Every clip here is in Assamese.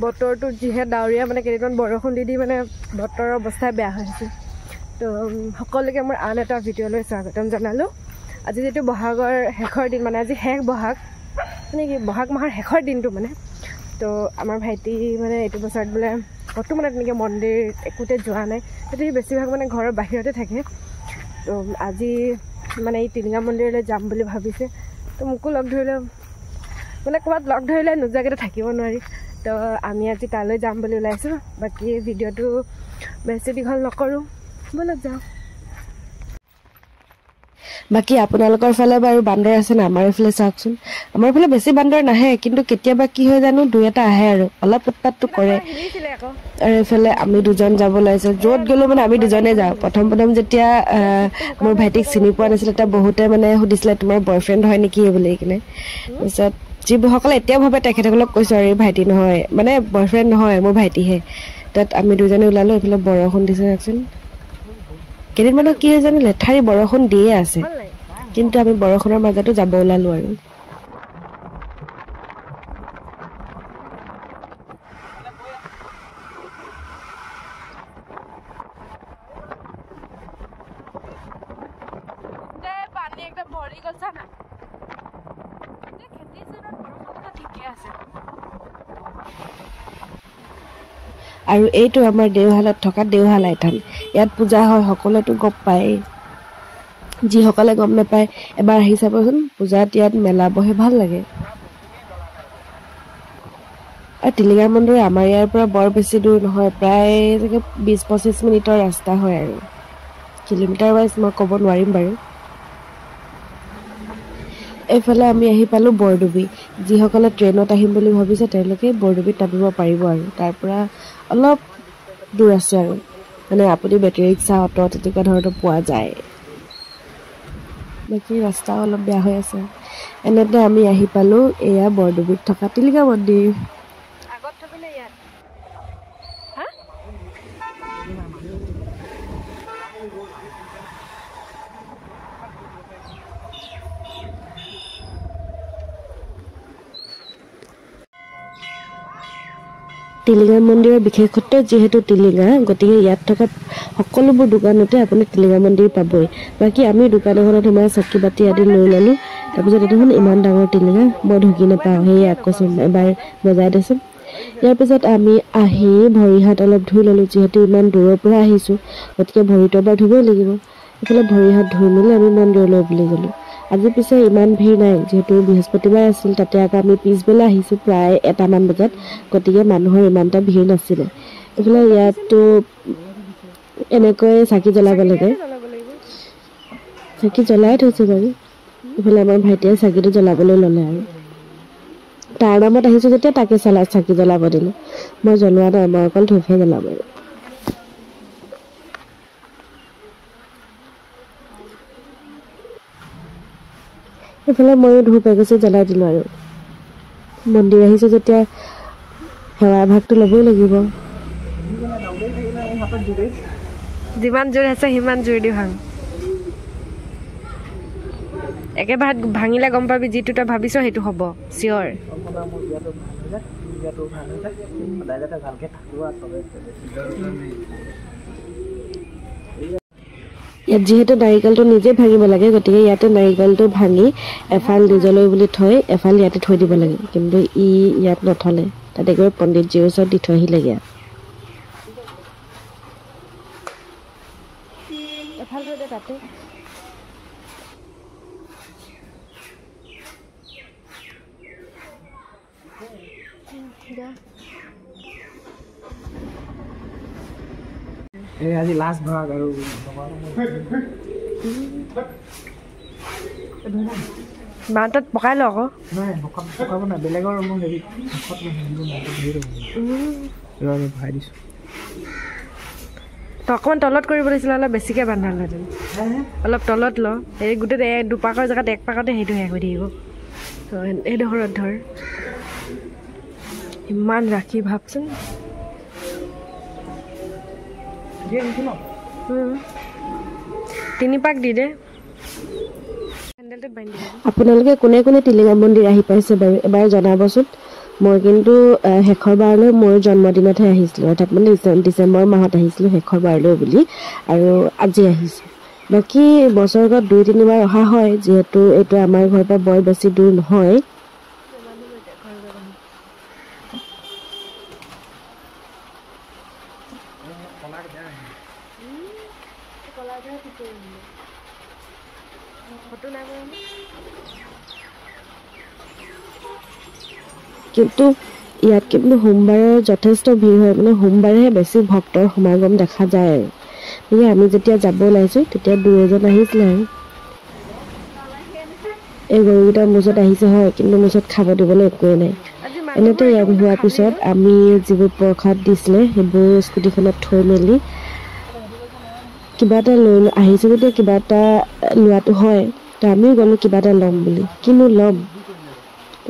বতৰটো যিহে ডাৱৰীয়া মানে কেইদিনমান বৰষুণ দি মানে বতৰৰ অৱস্থা বেয়া হৈ আছে তো সকলোকে মোৰ আন এটা ভিডিঅ'লৈ স্বাগতম জনালোঁ আজি যেটো বহাগৰ শেষৰ দিন মানে আজি শেষ বহাগ মানে কি বহাগ মাহৰ শেষৰ দিনটো মানে তো আমাৰ ভাইটি মানে এইটো বছৰত বোলে কতো মানে তেনেকৈ মন্দিৰ একোতে যোৱা নাই সেইটো বেছিভাগ মানে ঘৰৰ বাহিৰতে থাকে তো আজি মানে এই টিলিঙা মন্দিৰলৈ যাম বুলি ভাবিছে তো মোকো লগ ধৰিলে মানে ক'ৰবাত লগ ধৰিলে নোযোৱাকৈ থাকিব নোৱাৰি তো আমি আজি তালৈ যাম বুলি ওলাইছোঁ বাকী ভিডিঅ'টো বেছি দীঘল নকৰোঁ বলক যাওঁ বাকী আপোনালোকৰ ফালে বাৰু বান্দৰ আছে না আমাৰ এইফালে চাওকচোন আমাৰ ফালে বেছি বান্দৰ নাহে কিন্তু কেতিয়াবা কি হয় জানো দুই এটা আহে আৰু অলপ উৎপাতটো কৰে আৰু এইফালে আমি দুজন যাব ওলাইছোঁ য'ত গ'লেও মানে আমি দুজনে যাওঁ প্ৰথম যেতিয়া মোৰ ভাইটিক চিনি পোৱা নাছিলে তেতিয়া বহুতে মানে সুধিছিলে তোমাৰ বয়ফ্ৰেণ্ড হয় নেকি বুলি কিনে তাৰপিছত যিসকলে এতিয়াও ভাবে তেখেতসকলক কৈছোঁ আৰু এই ভাইটি নহয় মানে বয়ফ্ৰেণ্ড নহয় মোৰ ভাইটিহে তাত আমি দুজনে ওলালোঁ এইফালে বৰষুণ দিছে চাওকচোন কেইদিনমানৰ কি হয় জানো লেঠাৰি বৰষুণ দিয়ে আছে কিন্তু আমি বৰষুণৰ মাজতো যাব ওলালোঁ আৰু আৰু এইটো আমাৰ দেওশালত থকা দেওশালাই থান ইয়াত পূজা হয় সকলোৱেতো গম পায় যিসকলে গম নাপায় এবাৰ আহি চাবচোন পূজাত ইয়াত মেলা বহে ভাল লাগে আৰু টিলিঙা মন্দিৰ আমাৰ ইয়াৰ পৰা বৰ বেছি দূৰ নহয় প্ৰায় 20-25 মিনিটৰ ৰাস্তা হয় আৰু কিলোমিটাৰ ৱাইজ মই ক'ব নোৱাৰিম বাৰু এইফালে আমি আহি পালোঁ বৰডুবি যিসকলে ট্ৰেইনত আহিম বুলি ভাবিছে তেওঁলোকে বৰডুবিত নামিব পাৰিব আৰু তাৰ পৰা অলপ দূৰ আছে আৰু মানে আপুনি বেটেৰী ৰিক্সা অটো তেনেকুৱা ধৰণৰ পোৱা যায় বাকী ৰাস্তা অলপ বেয়া হৈ আছে এনেতে আমি আহি পালোঁ এয়া বৰডুবিত থকা টিলিঙা মন্দিৰ টিলিঙা মন্দিৰৰ বিশেষত্ব যিহেতু টিলিঙা গতিকে ইয়াত থকা সকলোবোৰ দোকানতে আপুনি টিলিঙা মন্দিৰ পাবই বাকী আমি দোকান এখনত সোমাই চাকি বাতি আদি লৈ ল'লোঁ তাৰপিছত দেখোন ইমান ডাঙৰ টিলিঙা মই ঢুকি নাপাওঁ সেয়ে আকৌচোন এবাৰ বজাই দেচোন ইয়াৰ পিছত আমি আহি ভৰি হাত অলপ ধুই ল'লোঁ যিহেতু ইমান দূৰৰ পৰা আহিছোঁ গতিকে ভৰিটো এবাৰ ধুবই লাগিব এইফালে ভৰি হাত ধুই মেলি আমি মন্দিৰলৈ বুলি গ'লোঁ আজি পিছে ইমান ভিৰ নাই যিহেতু বৃহস্পতিবাৰ আছিল তাতে আকৌ আমি পিছবেলা আহিছোঁ প্ৰায় 1টামান বজাত গতিকে মানুহৰ ইমান এটা ভিৰ নাছিলে এইফালে ইয়াতো এনেকৈ চাকি জ্বলাব লাগে চাকি জ্বলাই থৈছোঁ বাৰু এইফালে আমাৰ ভাইটিয়ে চাকিটো জ্বলাবলৈ ল'লে আৰু তাৰ নামত আহিছোঁ যেতিয়া তাকে চাকি জ্বলাব দিলোঁ মই জ্বলোৱা নাই মই অকল ধূপহে জ্বলাম আৰু এইফালে ময়ো ধূপ এগছি জ্বলাই দিলোঁ আৰু মন্দিৰ আহিছোঁ যেতিয়া সেৱা ভাগটো ল'বই লাগিব যিমান জোৰ আছে সিমান জোৰ দি ভাঙ একেবাৰে ভাঙিলে গম পাবি যিটো তই ভাবিছ সেইটো হ'ব চিয়'ৰ ইয়াত যিহেতু নাৰিকলটো নিজে ভাঙিব লাগে গতিকে ইয়াতে নাৰিকলটো ভাঙি এফাল নিজলৈ বুলি থৈ এফাল ইয়াতে থৈ দিব লাগে কিন্তু ইয়াত নথলে তাতে গৈ পণ্ডিতজীৰ ওচৰত দি থৈ আহিলেগৈ এফাল থৈ দে তাতে আজি লাষ্ট ভাগ আৰু বাঁহত পকাই ল আকৌ নাই পকাব নাই বেলেগৰ মই হেৰি ভৰাই দিছোঁ তই অকণমান তলত কৰিব লাগিছিলে অলপ বেছিকৈ বান্ধালহেঁতেন অলপ তলত ল এই গোটেই দুপাকৰ জেগাত এক পাকতে সেইটো শেষ হৈ থাকিব সেইডোখৰত ধৰ ইমান ৰাখি ভাবচোন তিনি পাক দি দে আপোনালোকে কোনে কোনে টিলিঙা মন্দিৰ আহি পাইছে বাৰু এবাৰ জনাবচোন মই কিন্তু শেষৰ বাৰলৈ মোৰ জন্মদিনতহে আহিছিলোঁ, অৰ্থাৎ মানে ডিচেম্বৰ মাহত আহিছিলোঁ শেষৰ বাৰলৈ বুলি, আৰু আজি আহিছোঁ। বাকী বছৰেকত 2-3 বাৰ অহা হয়, যিহেতু এইটো আমাৰ ঘৰৰ পৰা বৰ বেছি দূৰ নহয়। কিন্তু ইয়াত কিন্তু সোমবাৰে যথেষ্ট ভিৰ হয়, মানে সোমবাৰেহে বেছি ভক্তৰ সমাগম দেখা যায় আৰু। গতিকে আমি যেতিয়া যাব ওলাইছোঁ তেতিয়া 2 এজন আহিছিলে আৰু এই গৰুকেইটাৰ মোৰ ওচৰত আহিছে হয়, কিন্তু মোৰ ওচৰত খাব দিবলৈ একোৱেই নাই। এনেতে ইয়াত হোৱাৰ পিছত আমি যিবোৰ প্ৰসাদ দিছিলে সেইবোৰ স্কুটিখনত থৈ মেলি কিবা এটা লৈ আহিছোঁ, যেতিয়া কিবা এটা লোৱাটো হয়, তো আমিও গ'লোঁ কিবা এটা ল'ম বুলি। কিনো ল'ম,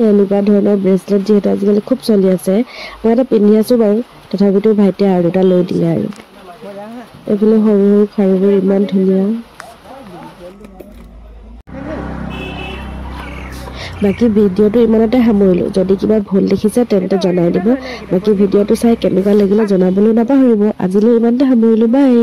এনেকুৱা ধৰণৰ ব্ৰেচলেট যিহেতু আজিকালি খুব চলি আছে, মই এটা পিন্ধি আছোঁ বাৰু, তথাপিতো ভাইটিয়ে আৰু 2টা লৈ দিলে আৰু। এইফালে সৰু সৰু খাৰুবোৰ ইমান ধুনীয়া। বাকী ভিডিঅ'টো ইমানতে সামৰিলোঁ। যদি কিবা ভুল দেখিছে তেন্তে জনাই দিব। বাকী ভিডিঅ'টো চাই কেনেকুৱা লাগিলে জনাবলৈ নাপাহৰিব। আজিলৈ ইমানতে সামৰিলোঁ, বাই।